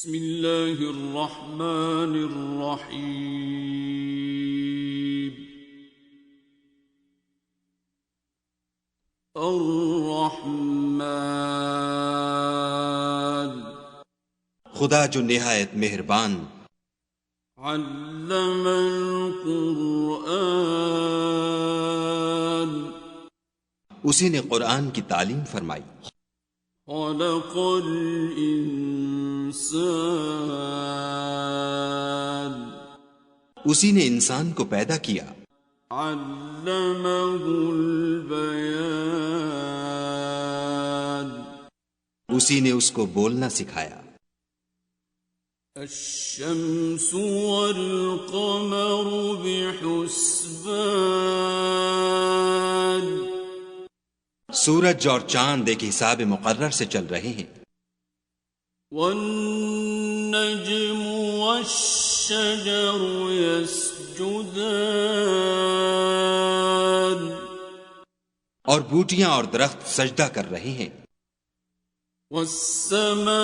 بسم اللہ الرحمن الرحیم الرحمن خدا جو نہایت مہربان، علم القرآن اسی نے قرآن کی تعلیم فرمائی، خلق الانسان اسی نے انسان کو پیدا کیا، علمہ البیان اسی نے اس کو بولنا سکھایا، الشمس والقمر بحسبان سورج اور چاند ایک حساب مقرر سے چل رہے ہیں، والنجم والشجر يسجدان اور بوٹیاں اور درخت سجدہ کر رہے ہیں، والسماء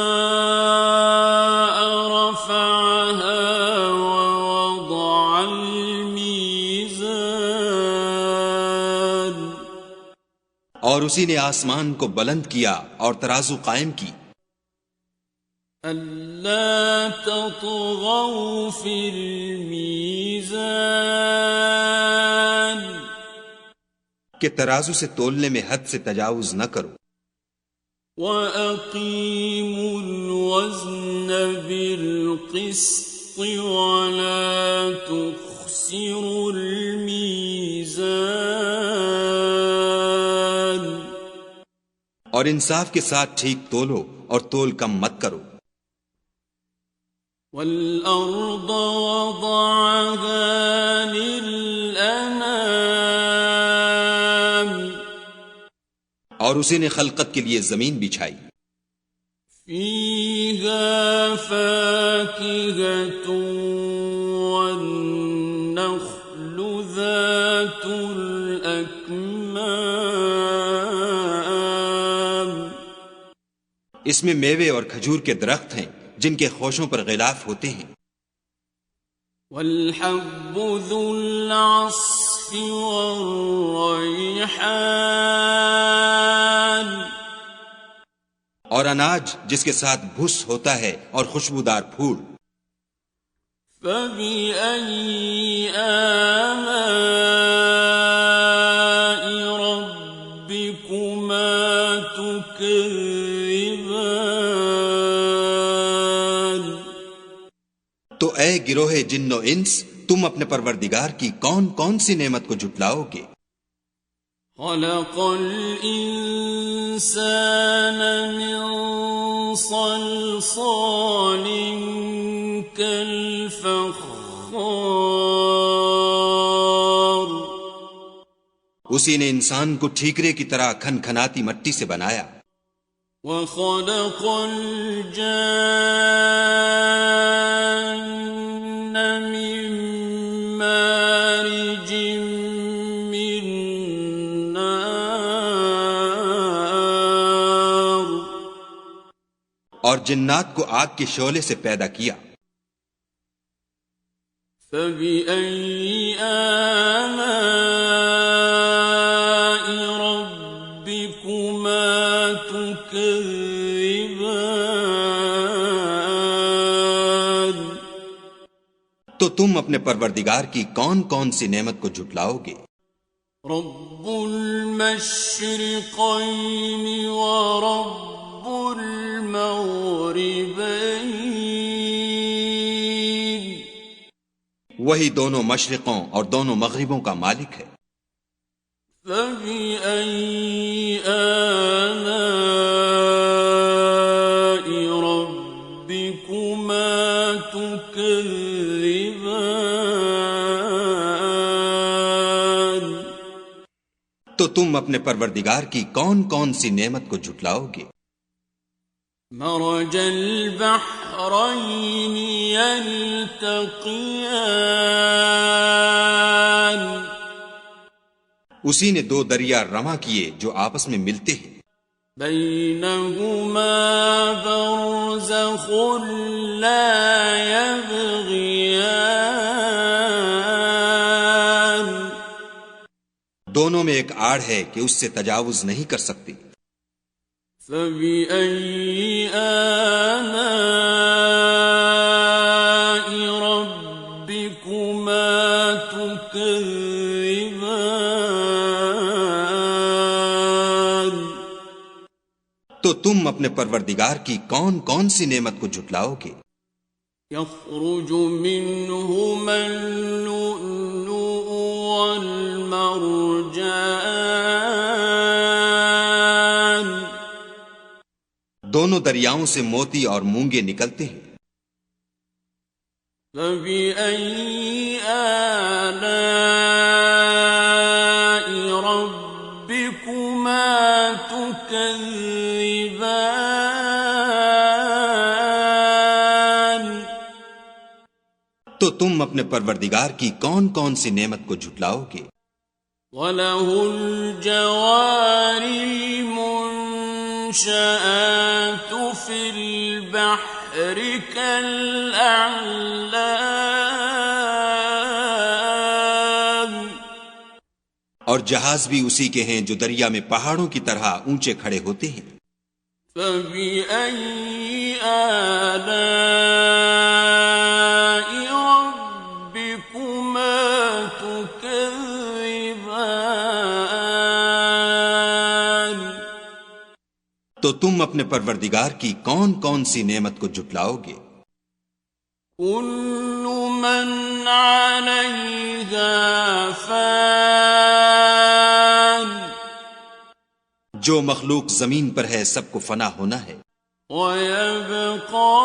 رفعها ووضع الميزان اور اسی نے آسمان کو بلند کیا اور ترازو قائم کی، أَلَّا تَطْغَوْا فِي الْمِيزَانِ کہ ترازو سے تولنے میں حد سے تجاوز نہ کرو، وَأَقِيمُوا الْوَزْنَ بِالْقِسْطِ وَلَا تُخْسِرُوا الْمِيزَانَ اور انصاف کے ساتھ ٹھیک تولو اور تول کم مت کرو، وَالْأَرْضَ وَضَعَهَا لِلْأَنَامِ اور اسی نے خلقت کے لیے زمین بچھائی، فِيهَا فَاكِهَةٌ وَالنَّخْلُ ذَاتُ الْأَكْمَامِ اس میں میوے اور کھجور کے درخت ہیں جن کے خوشوں پر غلاف ہوتے ہیں، وَالْحَبُّ ذُو الْعَصْفِ وَالرَّيْحَانِ اور اناج جس کے ساتھ بھس ہوتا ہے اور خوشبودار پھول، فَبِأَيِّ آلَاءِ رَبِّكُمَا تُكَذِّبَانِ تو اے گروہ جن و انس، تم اپنے پروردگار کی کون کون سی نعمت کو جھٹلاؤ گے؟ خَلَقَ الْإِنسَانَ مِنْ صَلْصَالٍ كَالْفَخَّارِ اسی نے انسان کو ٹھیکرے کی طرح کھن کھناتی مٹی سے بنایا، وَخَلَقَ الْجَانَّ مِن مَّارِجٍ مِّن نَّارٍ اور جنات کو آگ کے شعلے سے پیدا کیا، فَبِأَيِّ آلَاءِ رَبِّكُمَا تُكَذِّبَانِ تو تم اپنے پروردگار کی کون کون سی نعمت کو جھٹلاؤ گے؟ رَبُّ الْمَشْرِقَيْنِ وَرَبُّ الْمَغْرِبَيْنِ وہی دونوں مشرقوں اور دونوں مغربوں کا مالک ہے، فَبِأَيِّ آلَاءِ رَبِّكُمَا تُكَذِّبَانِ تو تم اپنے پروردگار کی کون کون سی نعمت کو جھٹلاؤ گے؟ مرج البحرين يلتقيان اسی نے دو دریا رواں کیے جو آپس میں ملتے ہیں، بينهما برزخ لا يبغيان دونوں میں ایک آڑ ہے کہ اس سے تجاوز نہیں کر سکتی. فبأي آلاء ربكما تكذبان تو تم اپنے پروردگار کی کون کون سی نعمت کو جھٹلاؤ گے؟ يخرج منهما اللؤلؤ والمرجان دونوں دریاؤں سے موتی اور مونگے نکلتے ہیں. فبأي آلاء ربكما تكذبان تو تم اپنے پروردگار کی کون کون سی نعمت کو جھٹلاؤ گے؟ وَلَهُ الْجَوَارِ الْمُنشَآتُ فِي الْبَحْرِ كَالْأَعْلَامِ اور جہاز بھی اسی کے ہیں جو دریا میں پہاڑوں کی طرح اونچے کھڑے ہوتے ہیں. فَبِأَيِّ آلَاءِ رَبِّكُمَا تُكَذِّبَانِ تو تم اپنے پروردگار کی کون کون سی نعمت کو جھٹلاؤ گے؟ كُلُّ مَنْ عَلَيْهَا فَانٍ جو مخلوق زمین پر ہے سب کو فنا ہونا ہے. وَيَبْقَى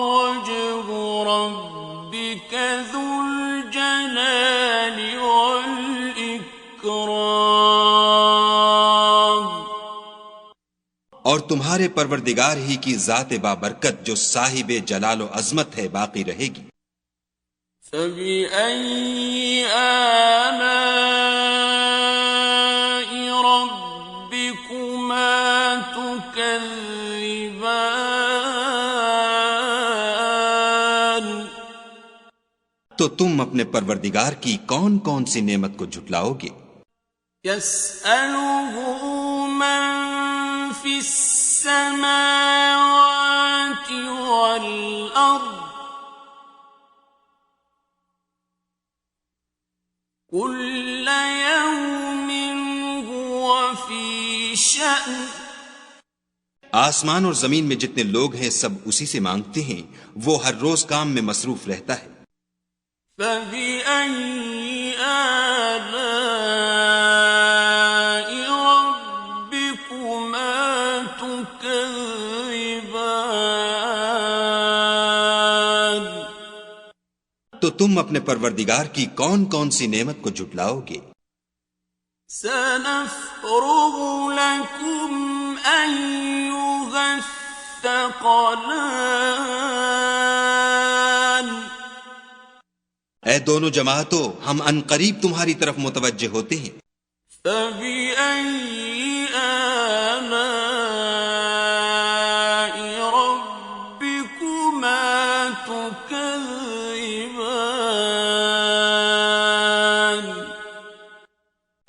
وَجْهُ رَبِّكَ ذُو الْجَلَالِ وَالْإِكْرَامِ اور تمہارے پروردگار ہی کی ذات بابرکت جو صاحب جلال و عظمت ہے باقی رہے گی. فَبِأَيِّ آلَاءِ رَبِّكُمَا تُكَذِّبَانِ تو تم اپنے پروردگار کی کون کون سی نعمت کو جھٹلاؤ گے؟ يَسْأَلُهُ مَن فِي السَّمَاوَاتِ وَالْأَرْضِ كُلَّ يَوْمٍ هُوَ فِي شَأْنٍ آسمان اور زمین میں جتنے لوگ ہیں سب اسی سے مانگتے ہیں، وہ ہر روز کام میں مصروف رہتا ہے. فَبِأَيِّ آلَاءِ رَبِّكُمَا تُكَذِّبَانِ تو تم اپنے پروردگار کی کون کون سی نعمت کو جھٹلاؤ گے؟ سَنَفْرُغُ لَكُمْ أَيُّهَ الثَّقَلَانِ اے دونوں جماعتوں، ہم عنقریب تمہاری طرف متوجہ ہوتے ہیں. فَبِأَيِّ آلَاءِ رَبِّكُمَا تُكَذِّبَانِ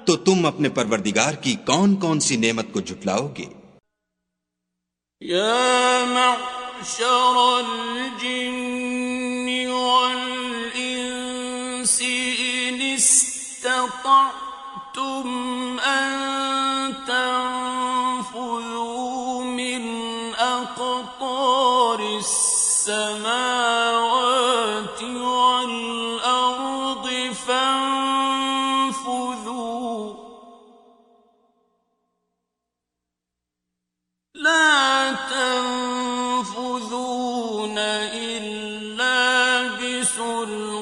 تو تم اپنے پروردگار کی کون کون سی نعمت کو جھٹلاؤ گے؟ يَا مَعْشَرَ الْجِنِّ وَالْإِنسِ إِنِ اسْتَطَعْتُمْ أَن تَنفُذُوا مِنْ أَقْطَارِ السَّمَاوَاتِ وَالْأَرْضِ فَانفُذُوا لَا تَنفُذُونَ إِلَّا بِسُلْطَانٍ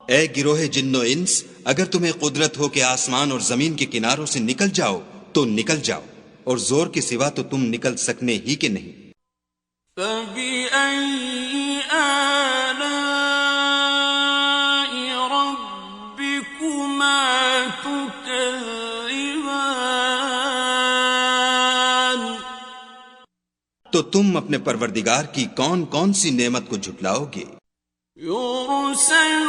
اے گروہ جن و انس، اگر تمہیں قدرت ہو کہ آسمان اور زمین کے کناروں سے نکل جاؤ تو نکل جاؤ، اور زور کے سوا تو تم نکل سکنے ہی کے نہیں. فَبِأَيِّ آلَاءِ رَبِّكُمَا تُكَذِّبَانِ تو تم اپنے پروردگار کی کون کون سی نعمت کو جھٹلاؤ گے؟ يرسل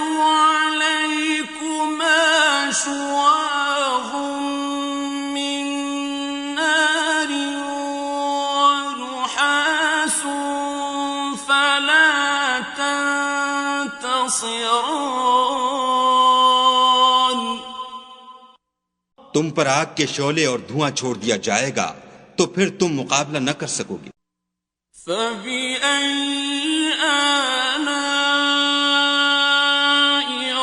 عليكما شواظ من نار ونحاس فلا تنتصران. تم پر آگ کے شعلے اور دھواں چھوڑ دیا جائے گا تو پھر تم مقابلہ نہ کر سکو گے. فَبِأَيِّ آلَاءِ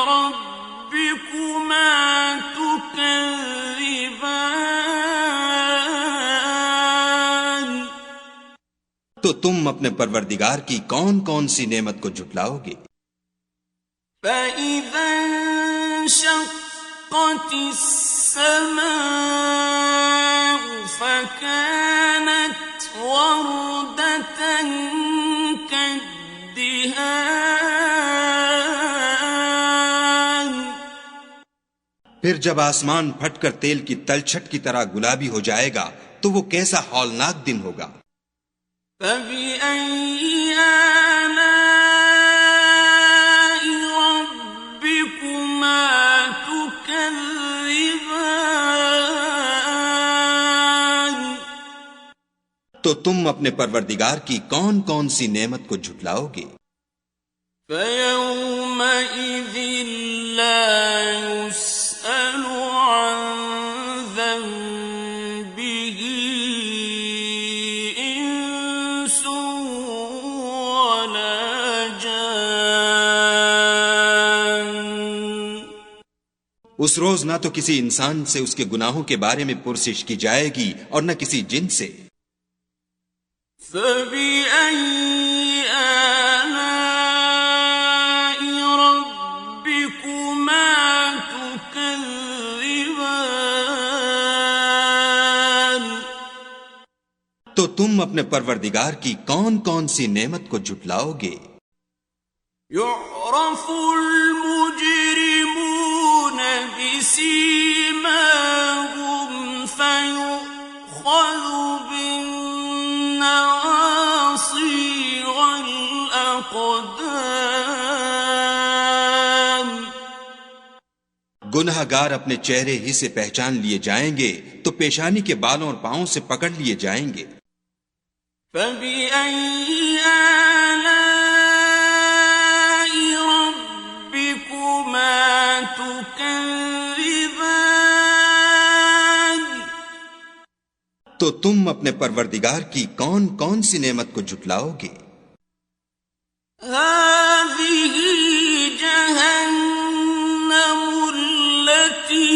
رَبِّكُمَا تُكَذِّبَانِ. تو تم اپنے پروردگار کی کون کون سی نعمت کو جھٹلاؤ گے؟ فَإِذَا انشَقَّتِ السَّمَاءُ فَكَانَتْ وَرْدَةً كَالدِّهَانِ. پھر جب آسمان پھٹ کر تیل کی تلچھٹ کی طرح گلابی ہو جائے گا تو وہ کیسا ہولناک دن ہوگا. فَبِأَيِّ آلَاءِ رَبِّكُمَا تُكَذِّبَانِ. تو تم اپنے پروردگار کی کون کون سی نعمت کو جھٹلاؤ گے؟ فَيَوْمَئِذٍ لَا يُسْأَلُ عَنْ ذَنبِهِ إِنسٌ وَلَا جَانٌ. اس روز نہ تو کسی انسان سے اس کے گناہوں کے بارے میں پرسش کی جائے گی اور نہ کسی جن سے. فَبِأَيِّ آلَاءِ رَبِّكُمَا تُكَذِّبَانِ. تو تم اپنے پروردگار کی کون کون سی نعمت کو جھٹلاؤ گے؟ يُعْرَفُ الْمُجْرِمُونَ بِسِيمَاهُمْ فَيُؤْخَذُ بِالنَّوَاصِي وَالْأَقْدَامِ. گناہ گار اپنے چہرے ہی سے پہچان لیے جائیں گے تو پیشانی کے بالوں اور پاؤں سے پکڑ لیے جائیں گے. فَبِأَيِّ آلَاءِ رَبِّكُمَا تُكَذِّبَانِ. تو تم اپنے پروردگار کی کون کون سی نعمت کو جھٹلاؤ گے؟ هَٰذِهِ جَهَنَّمُ الَّتِي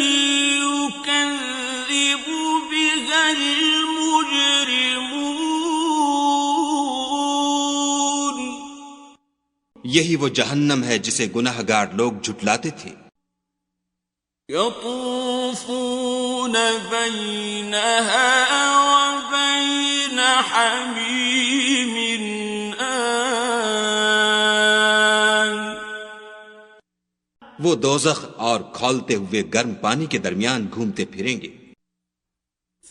يُكَذِّبُ بِهَا الْمُجْرِمُونَ. یہی وہ جہنم ہے جسے گناہ گار لوگ جھٹلاتے تھے. يَطُوفُونَ بَيْنَهَا وَبَيْنَ حَمِيمٍ آنٍ. وہ دوزخ اور کھولتے ہوئے گرم پانی کے درمیان گھومتے پھریں گے.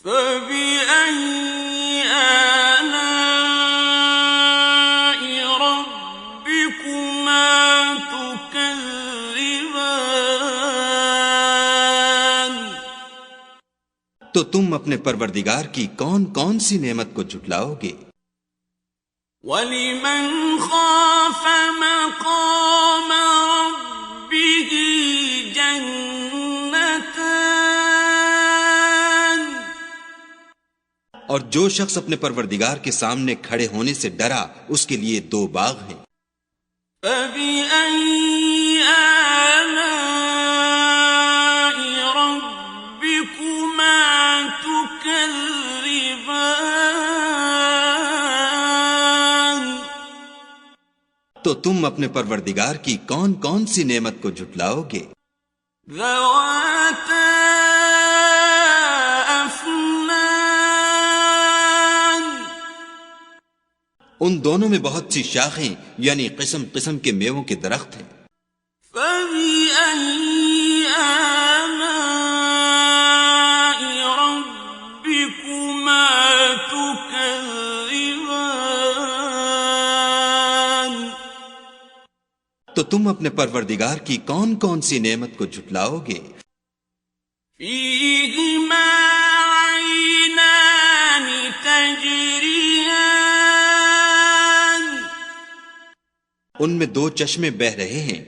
فَبِأَيِّ آلَاءِ رَبِّكُمَا تُكَذِّبَانِ. تو تم اپنے پروردگار کی کون کون سی نعمت کو جھٹلاؤ گے؟ وَلِمَنْ خَافَ مَقَامَ رَبِّهِ جَنَّتَانِ. اور جو شخص اپنے پروردگار کے سامنے کھڑے ہونے سے ڈرا اس کے لیے 2 باغ ہیں. فَبِأَيِّ آلَاءِ رَبِّكُمَا تُكَذِّبَانِ. تو تم اپنے پروردگار کی کون کون سی نعمت کو جھٹلاؤ گے؟ ذَوَاتَا أَفْنَانٍ. ان دونوں میں بہت سی شاخیں یعنی قسم قسم کے میووں کے درخت ہیں. فَبِأَيِّ آلَاءِ رَبِّكُمَا تُكَذِّبَانِ. تو تم اپنے پروردگار کی کون کون سی نعمت کو جھٹلاؤ گے؟ فیہما عینان تجریان ان میں دو چشمے بہ رہے ہیں،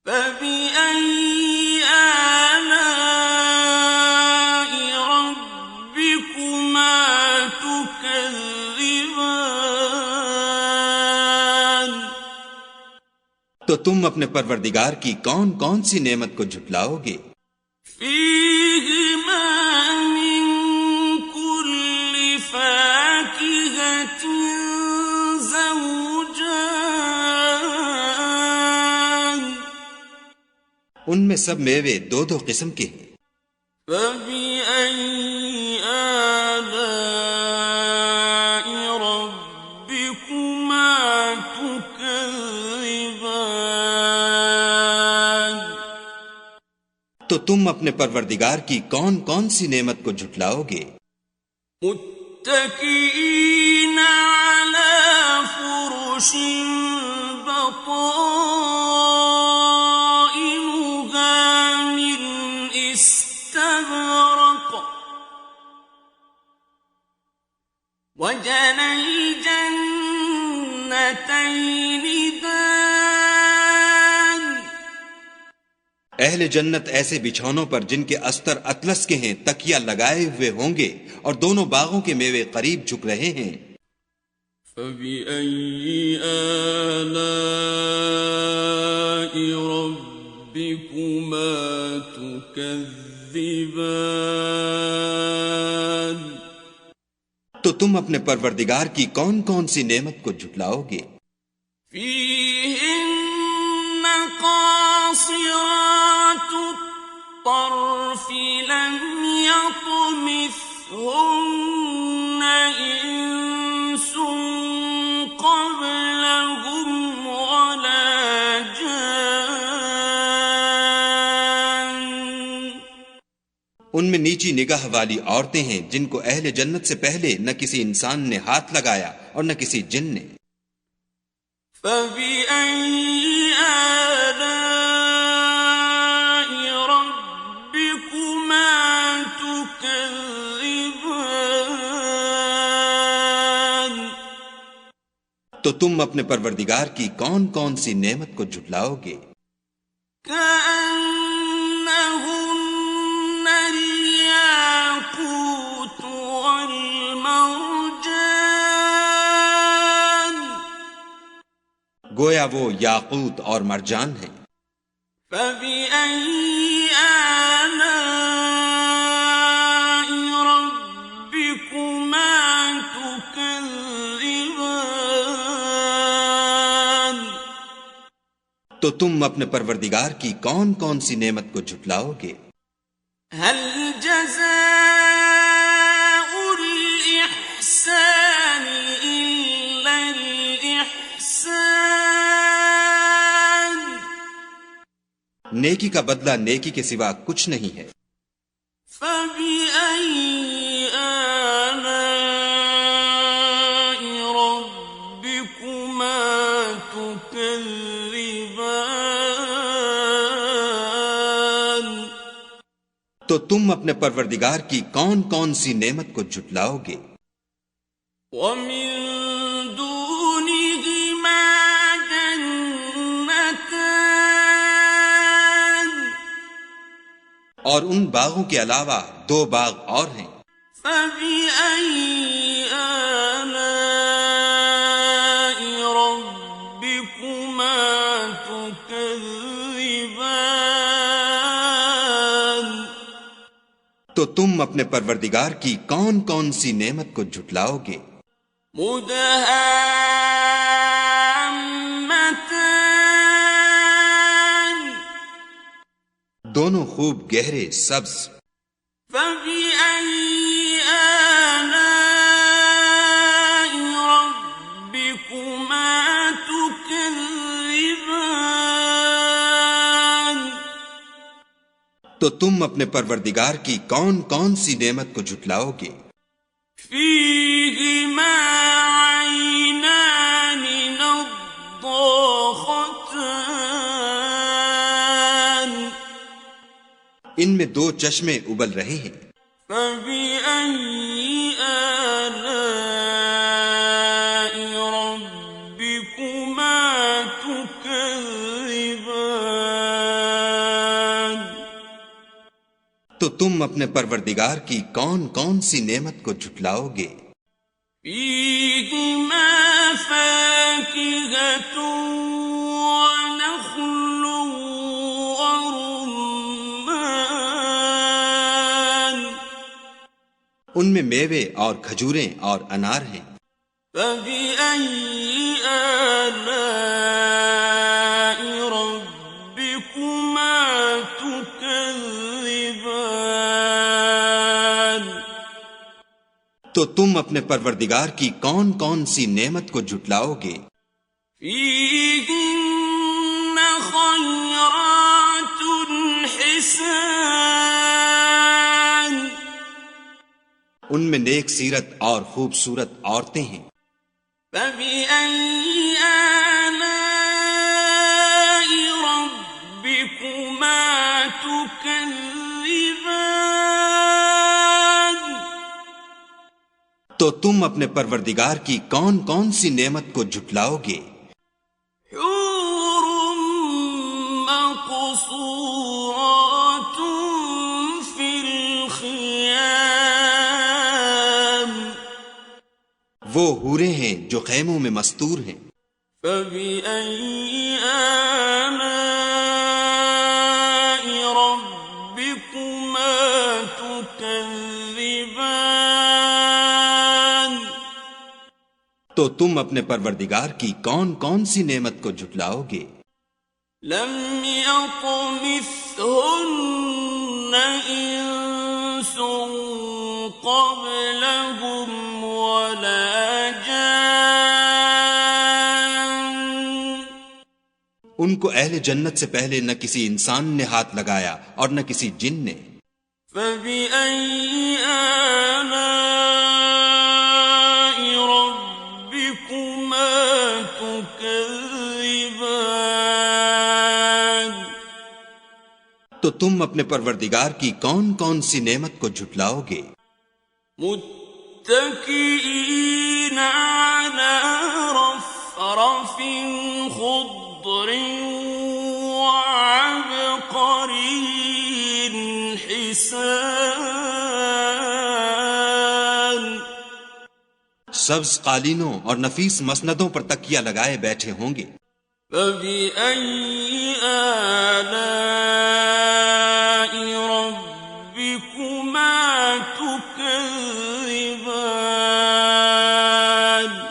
فبأي آلاء ربكما تكذبان تو تم اپنے پروردگار کی کون کون سی نعمت کو جھٹلاؤ گے؟ فيهما من كل فاكهة زوجان ان میں سب میوے دو دو قسم کے ہیں، فبأي آلاء ربكما تكذبان تو تم اپنے پروردگار کی کون کون سی نعمت کو جھٹلاؤ گے؟ متكئين على فرش بطائنها من استبرق وجنى الجنتين دان اہل جنت ایسے بچھونوں پر جن کے استر اطلس کے ہیں تکیہ لگائے ہوئے ہوں گے، اور دونوں باغوں کے میوے قریب جھک رہے ہیں۔ فبأي آلاء ربكما تكذبان تو تم اپنے پروردگار کی کون کون سی نعمت کو جھٹلاؤ گے؟ فيهن قاصرات الطرف لم يطمثهن إنس قبلهم ولا جان ان میں نیچی نگاہ والی عورتیں ہیں جن کو اہل جنت سے پہلے نہ کسی انسان نے ہاتھ لگایا اور نہ کسی جن نے۔ فبأي آلاء ربكما تكذبان تو تم اپنے پروردگار کی کون کون سی نعمت کو جھٹلاؤ گے؟ كأنهن الياقوت والمرجان گویا وہ یاقوت اور مرجان ہیں۔ فبأي آلاء ربكما تكذبان تو تم اپنے پروردگار کی کون کون سی نعمت کو جھٹلاؤ گے؟ هل جزاء الإحسان إلا الإحسان نیکی کا بدلہ نیکی کے سوا کچھ نہیں ہے۔ فبأي آلاء ربكما تكذبان تو تم اپنے پروردگار کی کون کون سی نعمت کو جھٹلاؤ گے؟ ومن دونهما جنتان اور ان باغوں کے علاوہ دو باغ اور ہیں۔ فبأي آلاء ربكما تكذبان تو تم اپنے پروردگار کی کون کون سی نعمت کو جھٹلاؤ گے؟ مدهامتان دونوں خوب گہرے سبز۔ فبأي آلاء ربكما تكذبان تو تم اپنے پروردگار کی کون کون سی نعمت کو جھٹلاؤ گے؟ فيهما عينان نضاختان دو چشمے ابل رہے ہیں۔ فَبِأَيِّ آلَاءِ رَبِّكُمَا تُكَذِّبَانِ؟ تو تم اپنے پروردگار کی کون کون سی نعمت کو جھٹلاؤ گے؟ فِيهِمَا فَاكِهَةٌ وَنَخْلٌ وَرُمَّانٌ، ان میں میوے اور کھجوریں اور انار ہیں۔ فَبِأَيِّ آلَاءِ رَبِّكُمَا تُكَذِّبَانِ؟ تو تم اپنے پروردگار کی کون کون سی نعمت کو جھٹلاؤ گے؟ فِيهِنَّ خَيْرَاتٌ حِسَانٌ، ان میں نیک سیرت اور خوبصورت عورتیں ہیں۔ فَبِأَيِّ آلَاءِ رَبِّكُمَا تُكَذِّبَانِ؟ تو تم اپنے پروردگار کی کون کون سی نعمت کو جھٹلاؤ گے؟ حور مقصورات فی الخیام، وہ حوریں ہیں جو خیموں میں مستور ہیں۔ فَبِأَيِّ آلَاءِ رَبِّكُمَا تُكَذِّبَانِ؟ تو تم اپنے پروردگار کی کون کون سی نعمت کو جھٹلاؤ گے؟ لم يطمثهن انس قبلهم ولا جان، ان کو اہل جنت سے پہلے نہ کسی انسان نے ہاتھ لگایا اور نہ کسی جن نے۔ فَبِأَيِّ آلَاءِ رَبِّكُمَا تُكَذِّبَانِ؟ تو تم اپنے پروردگار کی کون کون سی نعمت کو جھٹلاؤ گے؟ متكئين على رفرف خضر وعبقري حسان، سبز قالینوں اور نفیس مسندوں پر تکیہ لگائے بیٹھے ہوں گے۔ فَبِأَيِّ آلَاءِ رَبِّكُمَا تُكَذِّبَانِ؟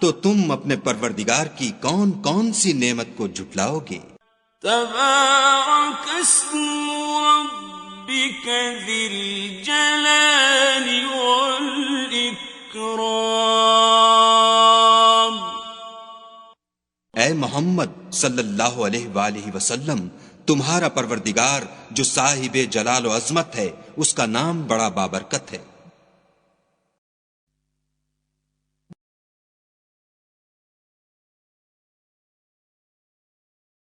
تو تم اپنے پروردگار کی کون کون سی نعمت کو جھٹلاؤ گے؟ تبارك اسم ربك ذي الجلال والإكرام۔ اے محمد صلی اللہ علیہ وآلہ وسلم، تمہارا پروردگار جو صاحب جلال و عظمت ہے، اس کا نام بڑا بابرکت ہے۔